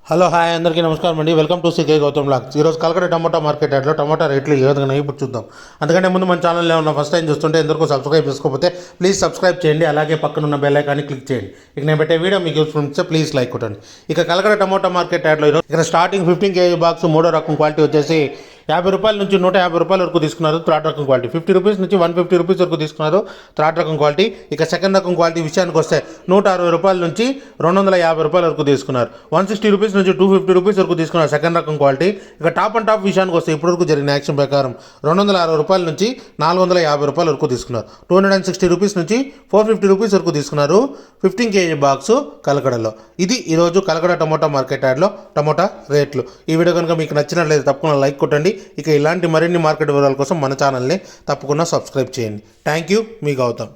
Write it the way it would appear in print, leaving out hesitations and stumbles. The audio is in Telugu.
హలో హాయ్ అందరికీ నమస్కారం అండి. Welcome to CK Gautam vlogs. ఈరోజు కలకడ టమాటా మార్కెట్ యార్డ్లో టమాటా రేట్లు ఏ విధంగా ఇప్పుడు చూద్దాం. అందుకంటే ముందు మన ఛానల్లో ఉన్న ఫస్ట్ టైం చూస్తుంటే ఎందుకు సబ్స్క్రైబ్ చేసుకోకపోతే ప్లీజ్ సబ్స్క్రైబ్ చేయండి. అలాగే పక్కన ఉన్న బెల్ ఐకాన్ని క్లిక్ చేయండి. ఇక నేను పెట్టే వీడియో మీకు యూస్ఫుల్ ఉంటే ప్లీజ్ లైక్ కొట్టండి. ఇక కలకడ టమాటా మార్కెట్ యార్డ్లో ఈరోజు ఇక్కడ స్టార్టింగ్ 15 kg బాక్స్ మూడో రకం క్వాలిటీ వచ్చేసి 50 రూపాయల నుంచి 150 రూపాయల వరకు తీసుకున్నారు. థర్డ్ రకం క్వాలిటీ 50 రూపీస్ నుంచి 150 రూపీస్ వరకు తీసుకున్నారు. థర్డ్ రకం క్వాలిటీ. ఇక సెకండ్ రకం క్వాలిటీ విషయానికి వస్తే 160 రూపాయల నుంచి 250 రూపాయల వరకు తీసుకున్నారు. 160 రూపీస్ నుంచి 250 రూపీస్ వరకు తీసుకున్నారు సెకండ్ రకం క్వాలిటీ. ఇక టాప్ అండ్ టాప్ విషయానికి వస్తే ఇప్పటివరకు జరిగిన యాక్షన్ ప్రకారం 260 రూపాయల నుంచి 450 రూపాయల వరకు తీసుకున్నారు. 260 రూపీస్ నుంచి 450 రూపీస్ వరకు తీసుకున్నారు 15 kg బాక్స్ కలకడలో. ఇది ఈరోజు కలకడ టమోటా మార్కెట్ యార్డ్లో టమోటా రేట్లు. ఈ వీడియో కనుక మీకు నచ్చినట్లయితే తప్పకుండా లైక్ కొట్టండి. ఇక ఇలాంటి మరిన్ని మార్కెట్ వివరాల కోసం మన ఛానల్ని తప్పకుండా సబ్స్క్రైబ్ చేయండి. థ్యాంక్ యూ, మీ గౌతమ్.